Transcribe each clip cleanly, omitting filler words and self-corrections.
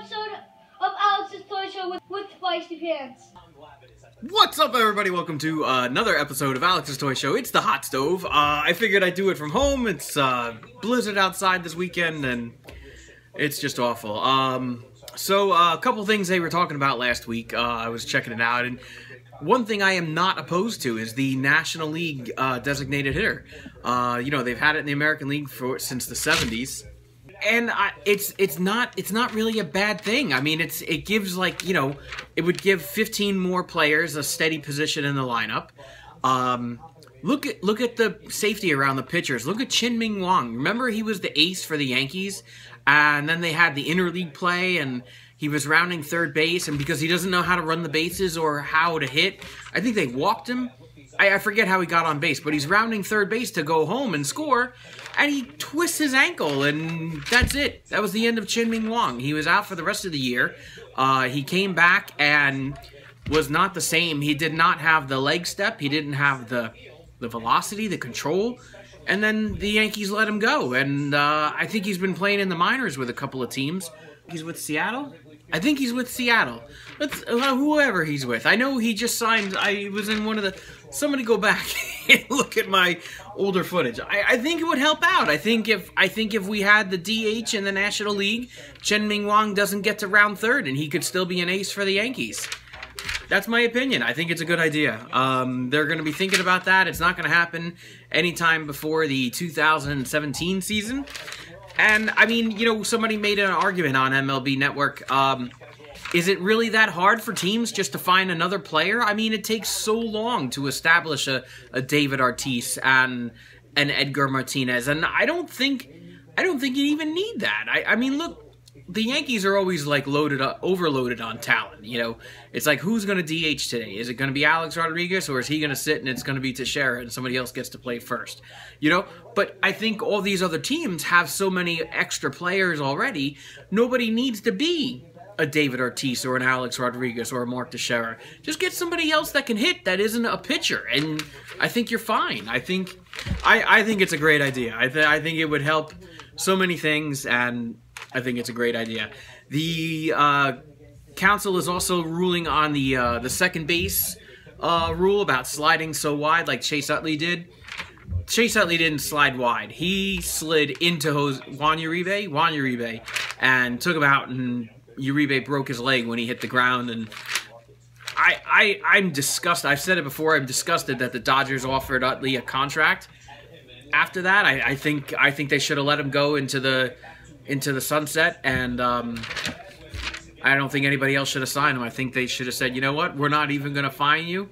episode of Alex's Toy Show with Feisty Pants. What's up, everybody? Welcome to another episode of Alex's Toy Show. It's the hot stove. I figured I'd do it from home. It's blizzard outside this weekend, and it's just awful. So a couple things they were talking about last week. I was checking it out, and one thing I am not opposed to is the National League designated hitter. You know, they've had it in the American League since the 70s. And it's not really a bad thing. I mean, it gives, like, you know, it would give 15 more players a steady position in the lineup. Look at the safety around the pitchers. Look at Chien-Ming Wang. Remember, he was the ace for the Yankees, and then they had the interleague play, and he was rounding third base, and because he doesn't know how to run the bases or how to hit, I think they walked him. I forget how he got on base, but he's rounding third base to go home and score, and he twists his ankle, and that's it. That was the end of Chien-Ming Wang. He was out for the rest of the year. He came back and was not the same. He did not have the leg step. He didn't have the velocity, the control, and then the Yankees let him go. And I think he's been playing in the minors with a couple of teams. He's with Seattle? I think he's with Seattle. Whoever he's with. I know he just signed. I was in one of the... Somebody go back and look at my older footage. I think it would help out. I think if we had the DH in the National League, Chien-Ming Wang doesn't get to round third, and he could still be an ace for the Yankees. That's my opinion. I think it's a good idea. They're going to be thinking about that. It's not going to happen anytime before the 2017 season. And, I mean, you know, somebody made an argument on MLB Network. Is it really that hard for teams just to find another player? I mean, it takes so long to establish a David Ortiz and an Edgar Martinez, and I don't think you even need that. I mean, look, the Yankees are always like overloaded on talent. You know, it's like, who's going to DH today? Is it going to be Alex Rodriguez, or is he going to sit and it's going to be Teixeira and somebody else gets to play first? You know, but I think all these other teams have so many extra players already. Nobody needs to be a David Ortiz or an Alex Rodriguez or a Mark Teixeira. Just get somebody else that can hit that isn't a pitcher, and I think you're fine. I think it's a great idea. I think it would help so many things, and I think it's a great idea. The council is also ruling on the second base rule about sliding so wide like Chase Utley did. Chase Utley didn't slide wide. He slid into Juan Uribe, and took him out, and Uribe broke his leg when he hit the ground, and I'm disgusted. I've said it before. I'm disgusted that the Dodgers offered Utley a contract. After that, I think they should have let him go into the sunset, and I don't think anybody else should have signed him. I think they should have said, you know what, we're not even going to fine you.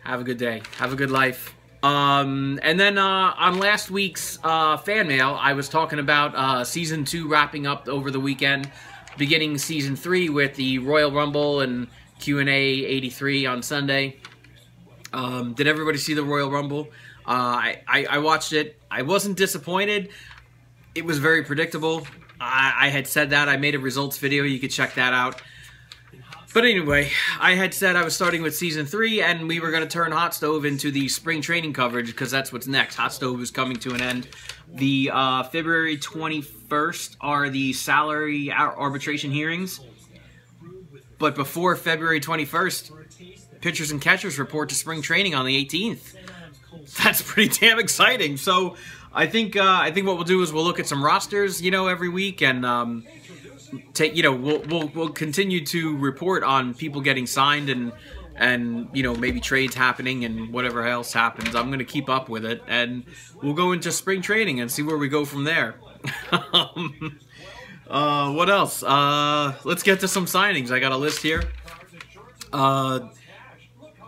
Have a good day. Have a good life. And then on last week's fan mail, I was talking about Season 2 wrapping up over the weekend, beginning Season 3 with the Royal Rumble and Q&A 83 on Sunday. Did everybody see the Royal Rumble? I watched it. I wasn't disappointed. It was very predictable. I had said that. I made a results video. You could check that out. But anyway, I had said I was starting with Season 3, and we were going to turn Hot Stove into the spring training coverage, because that's what's next. Hot Stove is coming to an end. The February 21st are the salary arbitration hearings. But before February 21st, pitchers and catchers report to spring training on the 18th. That's pretty damn exciting. So I think what we'll do is we'll look at some rosters, you know, every week, and we'll continue to report on people getting signed and you know, maybe trades happening and whatever else happens. I'm going to keep up with it, and we'll go into spring training and see where we go from there. What else? Let's get to some signings. I got a list here.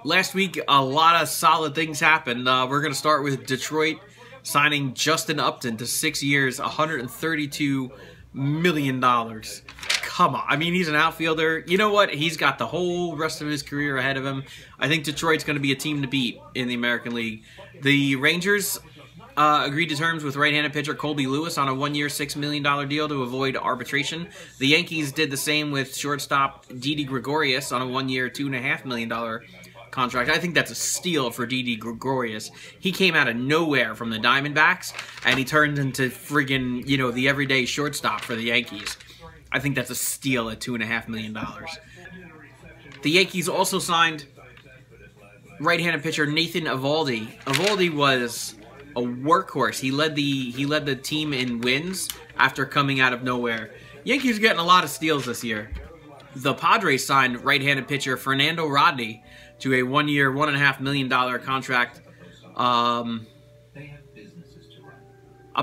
Last week, a lot of solid things happened. We're going to start with Detroit signing Justin Upton to 6 years, $132 million. Come on. I mean, he's an outfielder. You know what? He's got the whole rest of his career ahead of him. I think Detroit's going to be a team to beat in the American League. The Rangers agreed to terms with right-handed pitcher Colby Lewis on a one-year, $6 million deal to avoid arbitration. The Yankees did the same with shortstop Didi Gregorius on a one-year, $2.5 million contract. I think that's a steal for Didi Gregorius. He came out of nowhere from the Diamondbacks, and he turned into friggin', you know, the everyday shortstop for the Yankees. I think that's a steal at $2.5 million. The Yankees also signed right-handed pitcher Nathan Eovaldi. Eovaldi was a workhorse. He led the team in wins after coming out of nowhere. Yankees are getting a lot of steals this year. The Padres signed right-handed pitcher Fernando Rodney to a 1-year, $1.5 million contract, up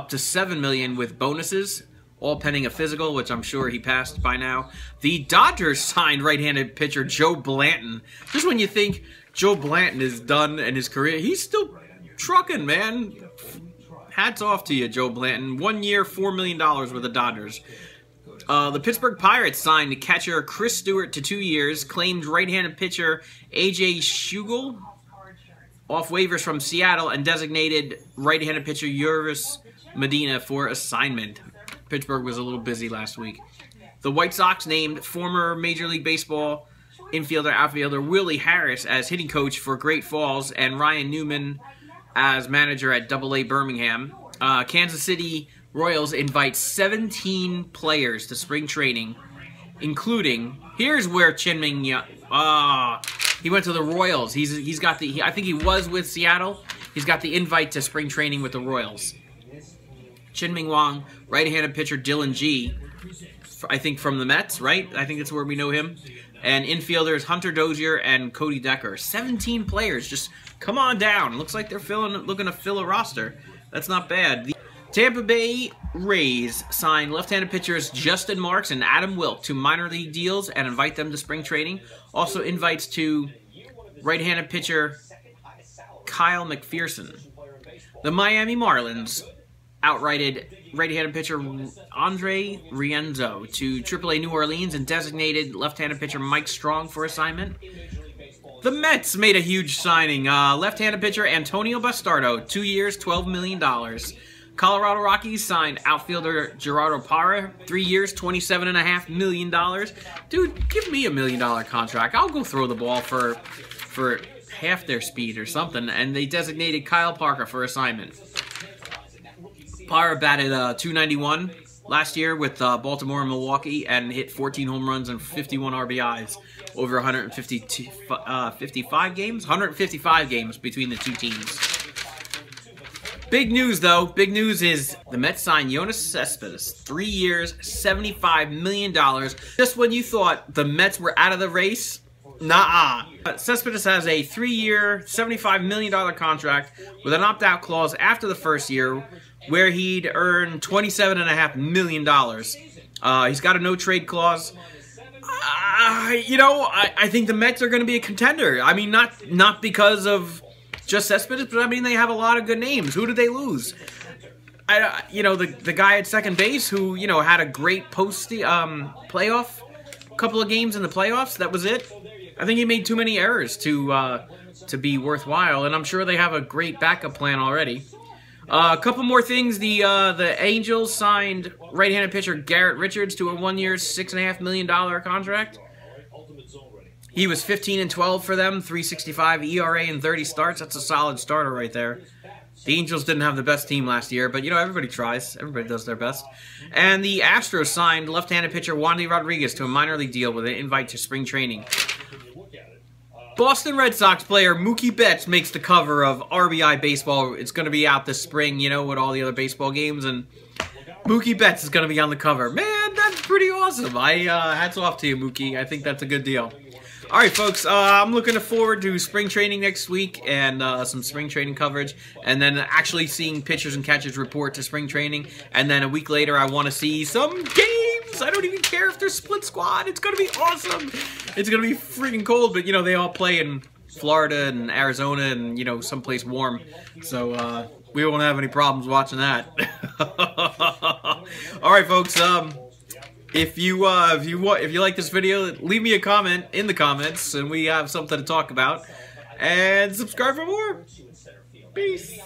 to $7 million with bonuses, all pending a physical, which I'm sure he passed by now. The Dodgers signed right-handed pitcher Joe Blanton. Just when you think Joe Blanton is done in his career, he's still trucking, man. Hats off to you, Joe Blanton. 1 year, $4 million with the Dodgers. The Pittsburgh Pirates signed catcher Chris Stewart to 2 years, claimed right-handed pitcher A.J. Schugel off waivers from Seattle, and designated right-handed pitcher Urvis Medina for assignment. Pittsburgh was a little busy last week. The White Sox named former Major League Baseball outfielder Willie Harris as hitting coach for Great Falls, and Ryan Newman as manager at AA Birmingham. Kansas City Royals invite 17 players to spring training, including, here's where Chien-Ming he went to the Royals. He's got I think he was with Seattle. He's got the invite to spring training with the Royals. Chien-Ming Wang, right-handed pitcher Dylan G, I think from the Mets, right? I think that's where we know him. And infielders Hunter Dozier and Cody Decker. 17 players. Just come on down. Looks like they're looking to fill a roster. That's not bad. The Tampa Bay Rays signed left-handed pitchers Justin Marks and Adam Wilk to minor league deals and invite them to spring training. Also invites to right-handed pitcher Kyle McPherson. The Miami Marlins outrighted right-handed pitcher Andre Rienzo to AAA New Orleans and designated left-handed pitcher Mike Strong for assignment. The Mets made a huge signing. Left-handed pitcher Antonio Bastardo, 2 years, $12 million. Colorado Rockies signed outfielder Gerardo Parra, 3 years, $27.5 million. Dude, give me $1 million contract. I'll go throw the ball for half their speed or something. And they designated Kyle Parker for assignment. Parra batted .291 last year with Baltimore and Milwaukee and hit 14 home runs and 51 RBIs over 155 games? 155 games between the two teams. Big news, though. Big news is the Mets signed Yoenis Cespedes. 3 years, $75 million. Just when you thought the Mets were out of the race, nah. Cespedes has a 3-year, $75 million contract with an opt-out clause after the first year where he'd earn $27.5 million. He's got a no-trade clause. I think the Mets are going to be a contender. I mean, not because of just Cespedes, but I mean, they have a lot of good names. Who did they lose? The guy at second base who, had a great playoff, couple of games in the playoffs. That was it. I think he made too many errors to be worthwhile, and I'm sure they have a great backup plan already. A couple more things. The Angels signed right-handed pitcher Garrett Richards to a 1-year, $6.5 million contract. He was 15-12 for them, 3.65 ERA and 30 starts. That's a solid starter right there. The Angels didn't have the best team last year, but, everybody tries. Everybody does their best. And the Astros signed left-handed pitcher Wandy Rodriguez to a minor league deal with an invite to spring training. Boston Red Sox player Mookie Betts makes the cover of RBI Baseball. It's going to be out this spring, with all the other baseball games, and Mookie Betts is going to be on the cover. Man, that's pretty awesome. Hats off to you, Mookie. I think that's a good deal. All right, folks, I'm looking forward to spring training next week and some spring training coverage, and then actually seeing pitchers and catchers report to spring training, and then a week later I want to see some games. I don't even care if they're split squad. It's going to be awesome. It's going to be freaking cold, but, they all play in Florida and Arizona and, someplace warm, so we won't have any problems watching that. All right, folks, if you like this video, leave me a comment in the comments, and we have something to talk about. And subscribe for more. Peace.